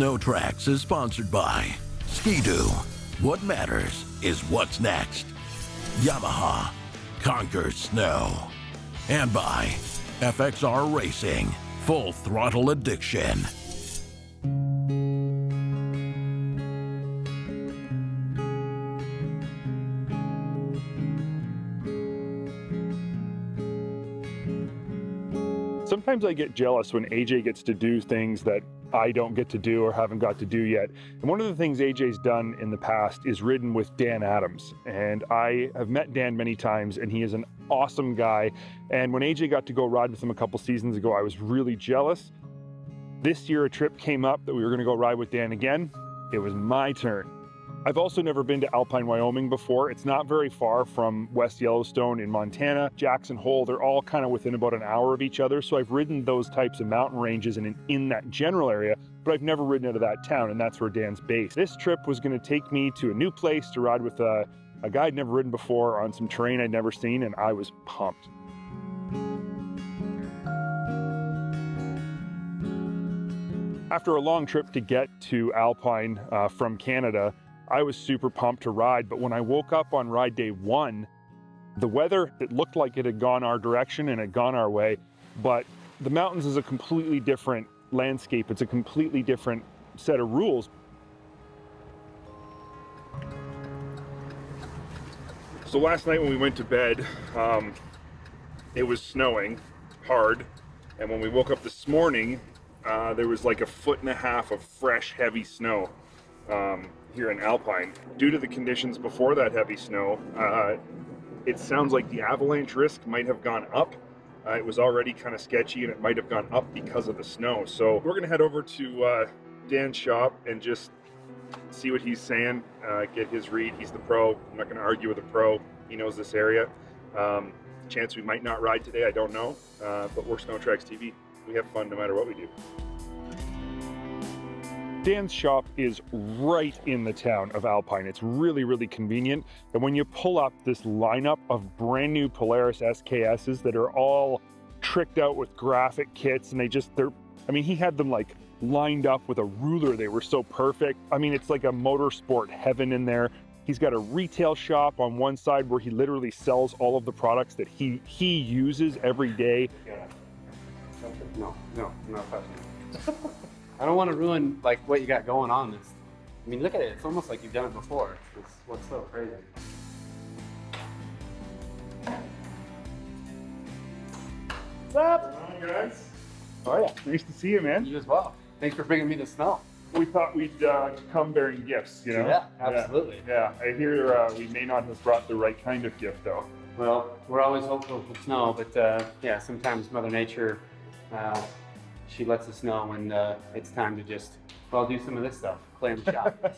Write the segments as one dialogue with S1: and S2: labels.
S1: SnowTrax is sponsored by Ski-Doo. What matters is what's next. Yamaha, conquers snow. And by FXR Racing, full throttle addiction.
S2: Sometimes I get jealous when AJ gets to do things that I don't get to do or haven't got to do yet. And one of the things AJ's done in the past is ridden with Dan Adams. And I have met Dan many times, and he is an awesome guy. And when AJ got to go ride with him a couple seasons ago, I was really jealous. This year, a trip came up that we were gonna go ride with Dan again. It was my turn. I've also never been to Alpine, Wyoming before. It's not very far from West Yellowstone in Montana, Jackson Hole. They're all kind of within about an hour of each other. So I've ridden those types of mountain ranges and in that general area, but I've never ridden out of that town, and that's where Dan's based. This trip was gonna take me to a new place to ride with a guy I'd never ridden before on some terrain I'd never seen, and I was pumped. After a long trip to get to Alpine from Canada, I was super pumped to ride, but when I woke up on ride day one, the weather, it looked like it had gone our direction and had gone our way, but the mountains is a completely different landscape. It's a completely different set of rules. So last night when we went to bed, it was snowing hard, and when we woke up this morning, there was like 1.5 feet of fresh, heavy snow here in Alpine. Due to the conditions before that heavy snow, it sounds like the avalanche risk might have gone up. It was already kind of sketchy, and it might have gone up because of the snow. So we're gonna head over to Dan's shop and just see what he's saying, get his read. He's the pro. I'm not gonna argue with a pro. He knows this area. Chance we might not ride today, I don't know, but we're SnowTrax TV. We have fun no matter what we do. Dan's shop is right in the town of Alpine. It's really, really convenient. And when you pull up this lineup of brand new Polaris SKSs that are all tricked out with graphic kits, and I mean, he had them like lined up with a ruler. They were so perfect. I mean, it's like a motorsport heaven in there. He's got a retail shop on one side where he literally sells all of the products that he uses every day.
S3: No, I'm not touching it. I don't want to ruin like what you got going on. I mean, look at it. It's almost like you've done it before. It's what's so crazy.
S2: What's up? Hi guys. Oh yeah, nice to see you, man.
S3: You as well. Thanks for bringing me the snow.
S2: We thought we'd come bearing gifts, you know?
S3: Yeah, absolutely.
S2: Yeah, I hear we may not have brought the right kind of gift though.
S3: Well, we're always hopeful for snow, but yeah, sometimes Mother Nature, she lets us know when it's time to just, well, do some of this stuff, play in the shop.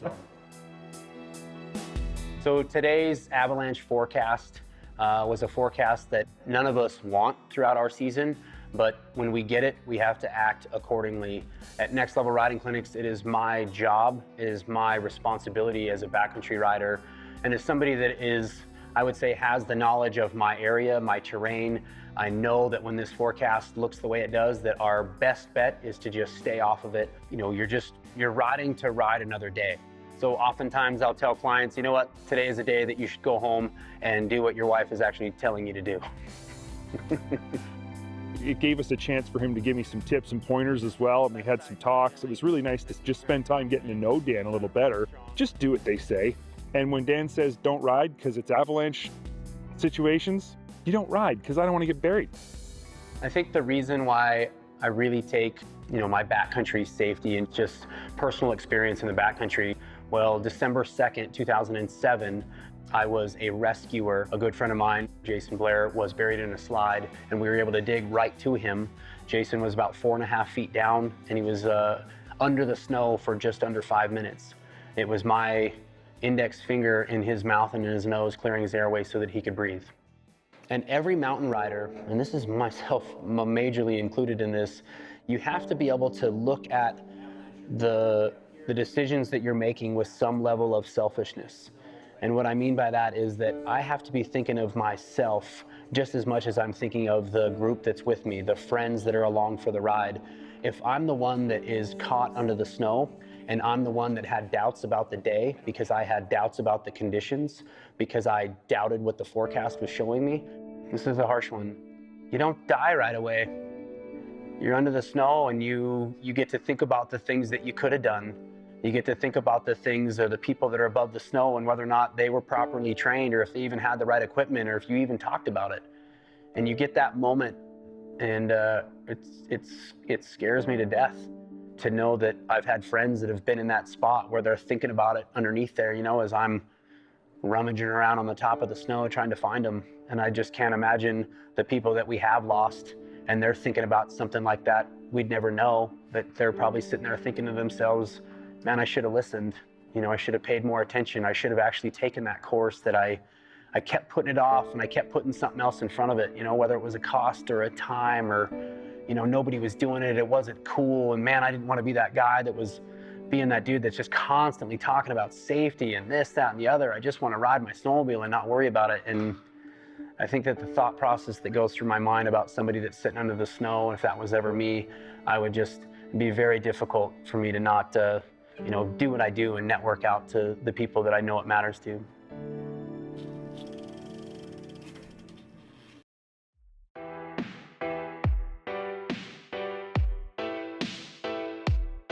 S3: So today's avalanche forecast was a forecast that none of us want throughout our season, but when we get it, we have to act accordingly. At Next Level Riding Clinics, it is my job, it is my responsibility as a backcountry rider, and as somebody that is, I would say, has the knowledge of my area, my terrain. I know that when this forecast looks the way it does, that our best bet is to just stay off of it. You know, you're riding to ride another day. So oftentimes I'll tell clients, you know what, today is a day that you should go home and do what your wife is actually telling you to do.
S2: It gave us a chance for him to give me some tips and pointers as well, and we had some talks. It was really nice to just spend time getting to know Dan a little better. Just do what they say. And when Dan says don't ride because it's avalanche situations, you don't ride because I don't want to get buried.
S3: I think the reason why I really take, my backcountry safety and just personal experience in the backcountry, well, December 2nd, 2007, I was a rescuer. A good friend of mine, Jason Blair, was buried in a slide, and we were able to dig right to him. Jason was about 4.5 feet down, and he was under the snow for just under 5 minutes. It was my index finger in his mouth and in his nose, clearing his airway so that he could breathe. And every mountain rider, and this is myself majorly included in this, you have to be able to look at the decisions that you're making with some level of selfishness. And what I mean by that is that I have to be thinking of myself just as much as I'm thinking of the group that's with me, the friends that are along for the ride. If I'm the one that is caught under the snow, And I'm the one that had doubts about the day because I had doubts about the conditions, because I doubted what the forecast was showing me. This is a harsh one. You don't die right away. You're under the snow and you get to think about the things that you could have done. You get to think about the things or the people that are above the snow and whether or not they were properly trained or if they even had the right equipment or if you even talked about it. And you get that moment, and it scares me to death to know that I've had friends that have been in that spot where they're thinking about it underneath there, you know, as I'm rummaging around on the top of the snow trying to find them. And I just can't imagine the people that we have lost and they're thinking about something like that. We'd never know, but they're probably sitting there thinking to themselves, man, I should have listened. You know, I should have paid more attention. I should have actually taken that course that I kept putting it off and I kept putting something else in front of it, you know, whether it was a cost or a time or, you know, nobody was doing it. It wasn't cool. And man, I didn't want to be that guy that was being that dude that's just constantly talking about safety and this, that, and the other. I just want to ride my snowmobile and not worry about it. And I think that the thought process that goes through my mind about somebody that's sitting under the snow, if that was ever me, I would just be very difficult for me to not, you know, do what I do and network out to the people that I know it matters to.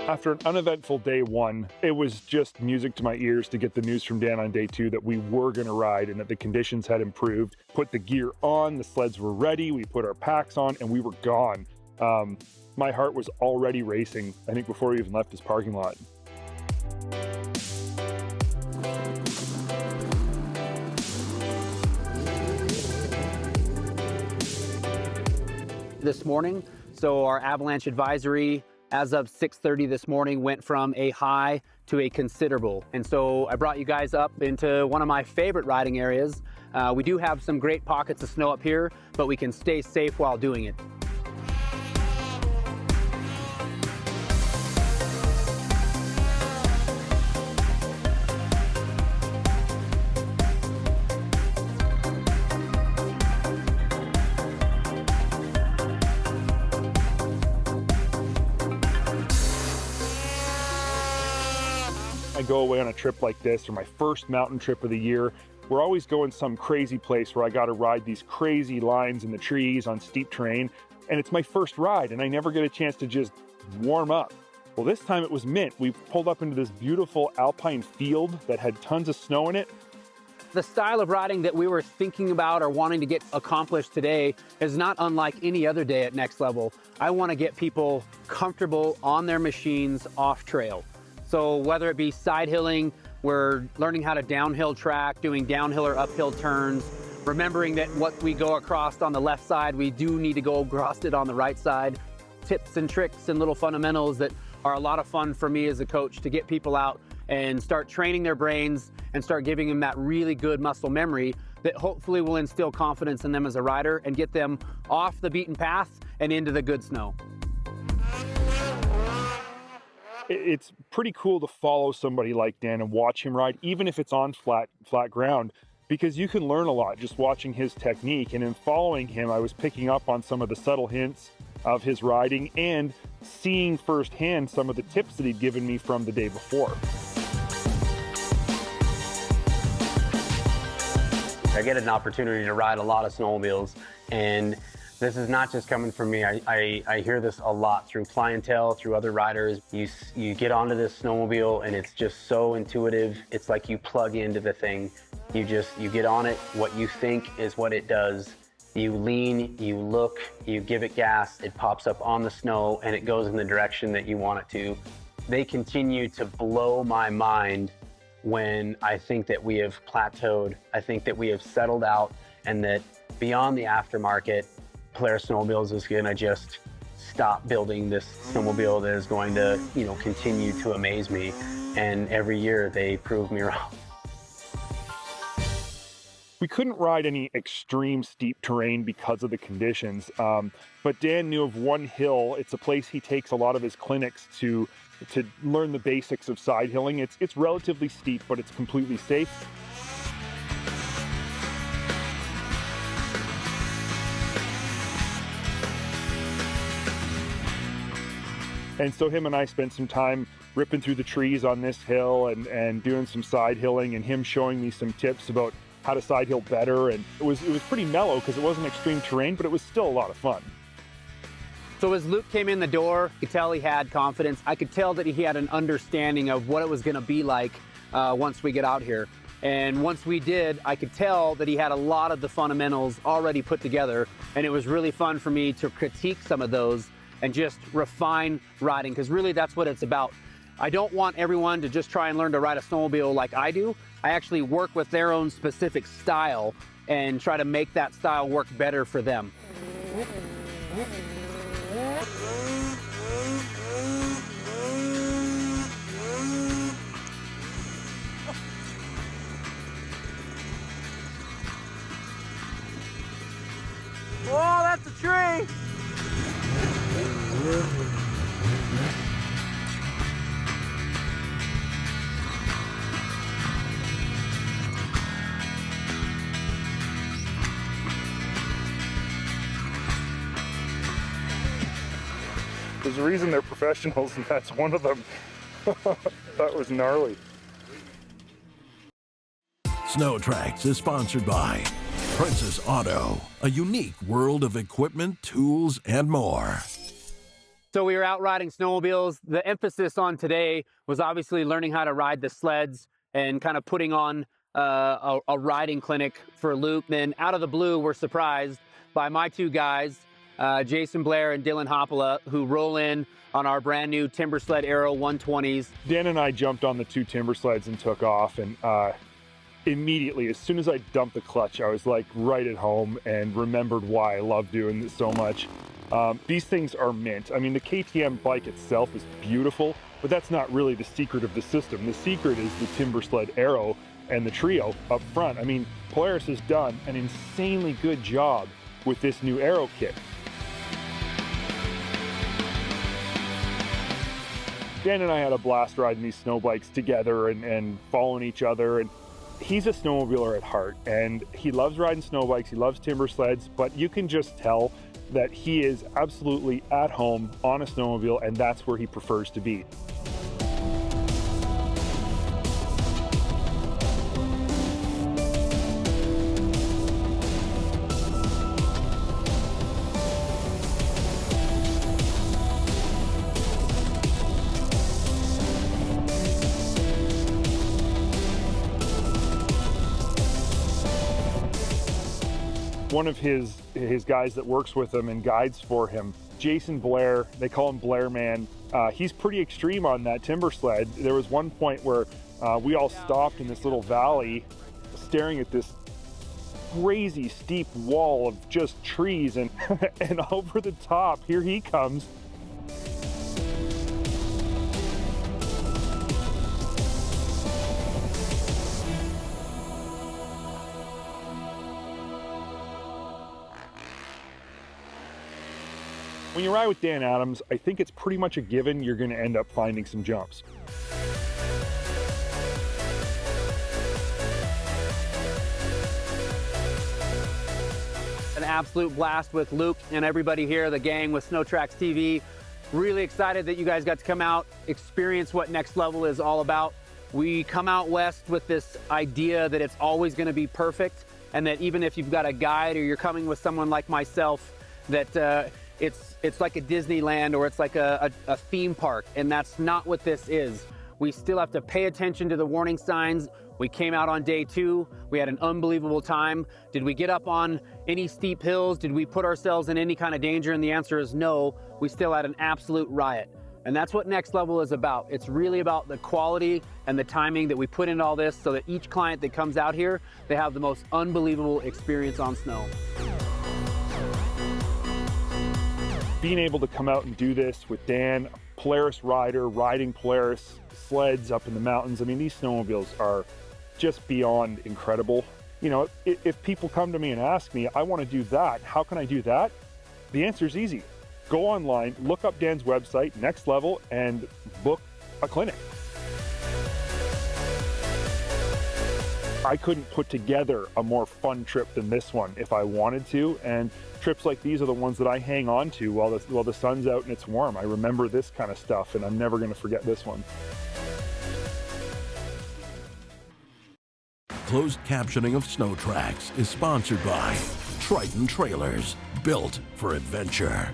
S2: After an uneventful day one, it was just music to my ears to get the news from Dan on day two that we were going to ride and that the conditions had improved. Put the gear on, the sleds were ready, we put our packs on, and we were gone. My heart was already racing, I think, before we even left this parking lot.
S4: This morning, so our avalanche advisory as of 6:30 this morning went from a high to a considerable. And so I brought you guys up into one of my favorite riding areas. We do have some great pockets of snow up here, but we can stay safe while doing it.
S2: I go away on a trip like this, or my first mountain trip of the year, we're always going some crazy place where I got to ride these crazy lines in the trees on steep terrain, and it's my first ride, and I never get a chance to just warm up. Well, this time it was mint. We pulled up into this beautiful Alpine field that had tons of snow in it.
S4: The style of riding that we were thinking about or wanting to get accomplished today is not unlike any other day at Next Level. I want to get people comfortable on their machines off trail. So whether it be side hilling, we're learning how to downhill track, doing downhill or uphill turns, remembering that what we go across on the left side, we do need to go across it on the right side. Tips and tricks and little fundamentals that are a lot of fun for me as a coach to get people out and start training their brains and start giving them that really good muscle memory that hopefully will instill confidence in them as a rider and get them off the beaten path and into the good snow.
S2: It's pretty cool to follow somebody like Dan and watch him ride, even if it's on flat ground, because you can learn a lot just watching his technique. And in following him, I was picking up on some of the subtle hints of his riding and seeing firsthand some of the tips that he'd given me from the day before.
S3: I get an opportunity to ride a lot of snowmobiles, and this is not just coming from me. I hear this a lot through clientele, through other riders. You get onto this snowmobile and it's just so intuitive. It's like you plug into the thing. You get on it. What you think is what it does. You lean, you look, you give it gas, it pops up on the snow and it goes in the direction that you want it to. They continue to blow my mind when I think that we have plateaued. I think that we have settled out and that beyond the aftermarket, Polaris Snowmobiles is going to just stop building this snowmobile that is going to, you know, continue to amaze me. And every year they prove me wrong.
S2: We couldn't ride any extreme steep terrain because of the conditions, but Dan knew of one hill. It's a place he takes a lot of his clinics to learn the basics of side hilling. It's relatively steep, but it's completely safe. And so him and I spent some time ripping through the trees on this hill and doing some side hilling, and him showing me some tips about how to side hill better. And it was pretty mellow because it wasn't extreme terrain, but it was still a lot of fun.
S4: So as Luke came in the door, I could tell he had confidence. I could tell that he had an understanding of what it was going to be like once we get out here. And once we did, I could tell that he had a lot of the fundamentals already put together. And it was really fun for me to critique some of those and just refine riding, because really that's what it's about. I don't want everyone to just try and learn to ride a snowmobile like I do. I actually work with their own specific style and try to make that style work better for them.
S5: Oh, that's a tree!
S2: There's a reason they're professionals, and that's one of them. That was gnarly.
S1: SnowTrax is sponsored by Princess Auto, a unique world of equipment, tools, and more.
S4: So we were out riding snowmobiles. The emphasis on today was obviously learning how to ride the sleds and kind of putting on a riding clinic for Luke. Then out of the blue, we're surprised by my two guys, Jason Blair and Dylan Hoppala, who roll in on our brand new Timbersled Aero 120s.
S2: Dan and I jumped on the two Timbersleds and took off, and immediately, as soon as I dumped the clutch, I was like right at home and remembered why I love doing this so much. These things are mint. I mean, the KTM bike itself is beautiful, but that's not really the secret of the system. The secret is the Timbersled Aero and the Trio up front. I mean, Polaris has done an insanely good job with this new Aero kit. Dan and I had a blast riding these snow bikes together and following each other. And he's a snowmobiler at heart, and he loves riding snow bikes. He loves Timbersleds, but you can just tell that he is absolutely at home on a snowmobile, and that's where he prefers to be. One of his guys that works with him and guides for him, Jason Blair, they call him Blair Man. He's pretty extreme on that Timbersled. There was one point where we all stopped in this little valley staring at this crazy steep wall of just trees, and and over the top, here he comes. When you ride with Dan Adams, I think it's pretty much a given you're going to end up finding some jumps.
S4: An absolute blast with Luke and everybody here, the gang with SnowTrax TV. Really excited that you guys got to come out, experience what Next Level is all about. We come out west with this idea that it's always going to be perfect, and that even if you've got a guide or you're coming with someone like myself, that it's like a Disneyland or it's like a theme park, and that's not what this is. We still have to pay attention to the warning signs. We came out on day 2. We had an unbelievable time. Did we get up on any steep hills? Did we put ourselves in any kind of danger? And the answer is no. We still had an absolute riot. And that's what Next Level is about. It's really about the quality and the timing that we put into all this so that each client that comes out here, they have the most unbelievable experience on snow.
S2: Being able to come out and do this with Dan, Polaris rider, riding Polaris sleds up in the mountains. I mean, these snowmobiles are just beyond incredible. You know, if people come to me and ask me, I want to do that, how can I do that? The answer is easy. Go online, look up Dan's website, Next Level, and book a clinic. I couldn't put together a more fun trip than this one if I wanted to, and trips like these are the ones that I hang on to while the sun's out and it's warm. I remember this kind of stuff, and I'm never going to forget this one.
S1: Closed captioning of SnowTrax is sponsored by Triton Trailers, built for adventure.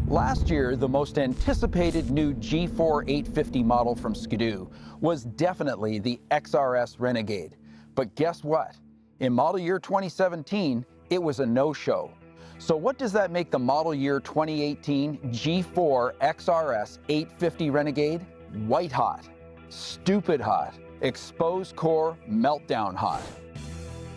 S6: Last year, the most anticipated new G4 850 model from Ski-Doo was definitely the X-RS Renegade. But guess what? In model year 2017, it was a no-show. So what does that make the model year 2018 G4 X-RS 850 Renegade? White hot, stupid hot, exposed core, meltdown hot.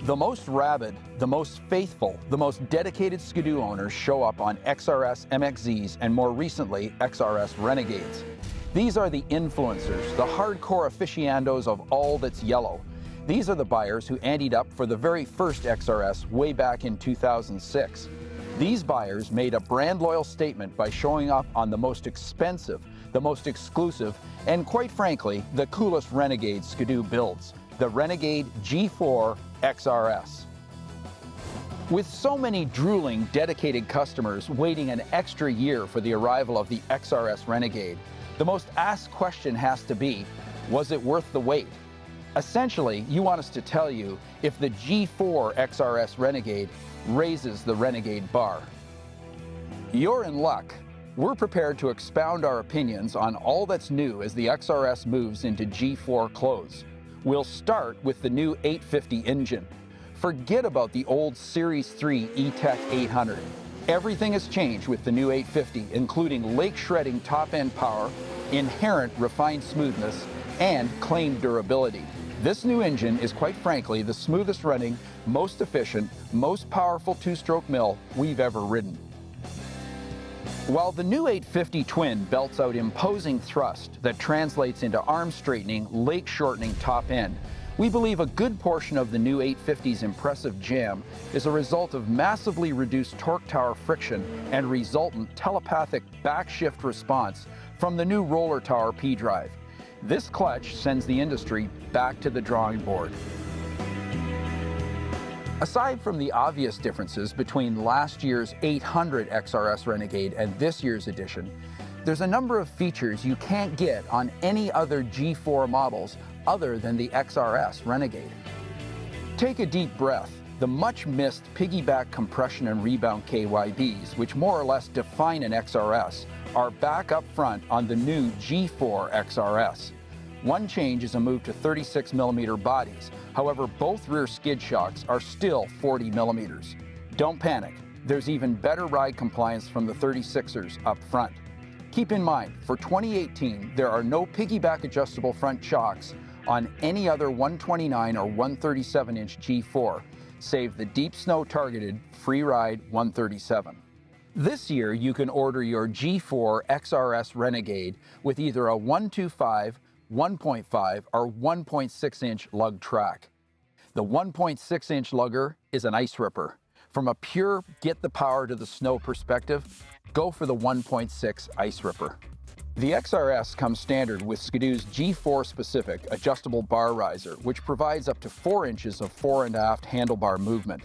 S6: The most rabid, the most faithful, the most dedicated Ski-Doo owners show up on XRS MXZs and more recently XRS Renegades. These are the influencers, the hardcore aficionados of all that's yellow. These are the buyers who anteed up for the very first XRS way back in 2006. These buyers made a brand loyal statement by showing up on the most expensive, the most exclusive, and quite frankly, the coolest Renegade Ski-Doo builds, the Renegade G4 XRS. With so many drooling, dedicated customers waiting an extra year for the arrival of the XRS Renegade, the most asked question has to be, was it worth the wait? Essentially, you want us to tell you if the G4 XRS Renegade raises the Renegade bar. You're in luck. We're prepared to expound our opinions on all that's new as the XRS moves into G4 clothes. We'll start with the new 850 engine. Forget about the old Series 3 E-Tech 800. Everything has changed with the new 850, including lake-shredding top-end power, inherent refined smoothness, and claimed durability. This new engine is quite frankly the smoothest running, most efficient, most powerful two-stroke mill we've ever ridden. While the new 850 Twin belts out imposing thrust that translates into arm-straightening, lake-shortening top end, we believe a good portion of the new 850's impressive jam is a result of massively reduced torque tower friction and resultant telepathic backshift response from the new roller tower P-drive. This clutch sends the industry back to the drawing board. Aside from the obvious differences between last year's 800 XRS Renegade and this year's edition, there's a number of features you can't get on any other G4 models other than the XRS Renegade. Take a deep breath. The much-missed piggyback compression and rebound KYBs, which more or less define an XRS, are back up front on the new G4 XRS. One change is a move to 36mm bodies. However, both rear skid shocks are still 40mm. Don't panic. There's even better ride compliance from the 36ers up front. Keep in mind, for 2018, there are no piggyback adjustable front shocks on any other 129 or 137-inch G4, save the deep snow targeted free ride 137. This year, you can order your G4 XRS Renegade with either a 125, 1.5, or 1.6-inch lug track. The 1.6-inch lugger is an ice ripper. From a pure get the power to the snow perspective, go for the 1.6 ice ripper. The XRS comes standard with Ski-Doo's G4 specific adjustable bar riser, which provides up to 4 inches of fore and aft handlebar movement.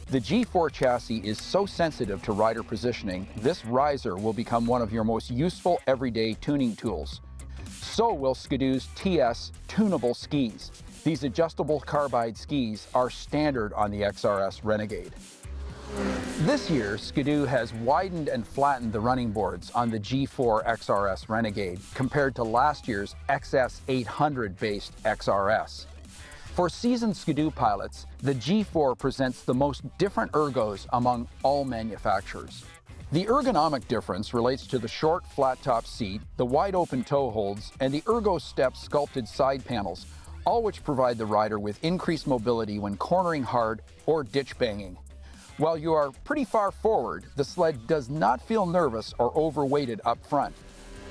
S6: The G4 chassis is so sensitive to rider positioning, this riser will become one of your most useful everyday tuning tools. So will Ski-Doo's TS tunable skis. These adjustable carbide skis are standard on the XRS Renegade. This year, Ski-Doo has widened and flattened the running boards on the G4 XRS Renegade compared to last year's XS800-based XRS. For seasoned Ski-Doo pilots, the G4 presents the most different ergos among all manufacturers. The ergonomic difference relates to the short, flat-top seat, the wide-open toe holds, and the Ergo Step sculpted side panels, all which provide the rider with increased mobility when cornering hard or ditch banging. While you are pretty far forward, the sled does not feel nervous or overweighted up front.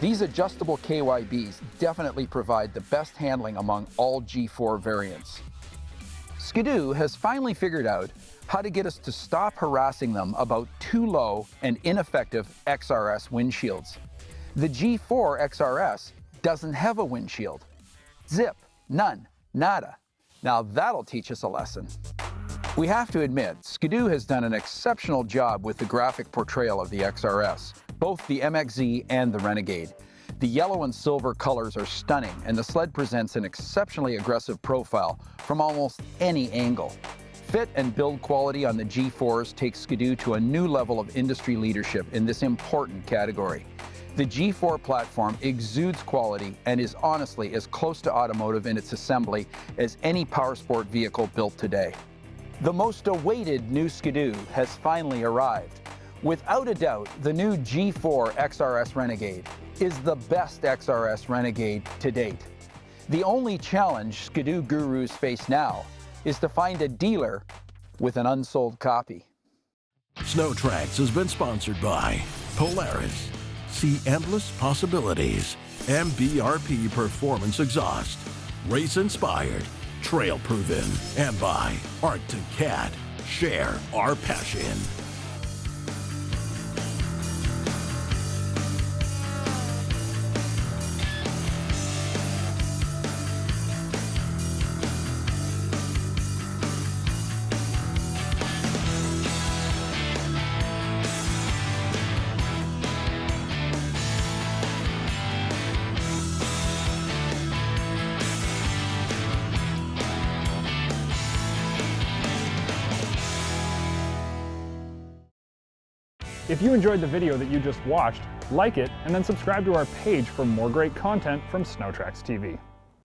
S6: These adjustable KYBs definitely provide the best handling among all G4 variants. Ski-Doo has finally figured out how to get us to stop harassing them about too low and ineffective XRS windshields. The G4 XRS doesn't have a windshield. Zip, none, nada. Now that'll teach us a lesson. We have to admit, Ski-Doo has done an exceptional job with the graphic portrayal of the X-RS, both the MXZ and the Renegade. The yellow and silver colors are stunning, and the sled presents an exceptionally aggressive profile from almost any angle. Fit and build quality on the G4s takes Ski-Doo to a new level of industry leadership in this important category. The G4 platform exudes quality and is honestly as close to automotive in its assembly as any powersport vehicle built today. The most awaited new Ski-Doo has finally arrived. Without a doubt, the new G4 XRS Renegade is the best XRS Renegade to date. The only challenge Ski-Doo gurus face now is to find a dealer with an unsold copy.
S1: SnowTrax has been sponsored by Polaris. See endless possibilities. MBRP Performance Exhaust. Race inspired. Trail proven. And by Arctic Cat. Share our passion.
S2: If you enjoyed the video that you just watched, like it and then subscribe to our page for more great content from SnowTrax TV.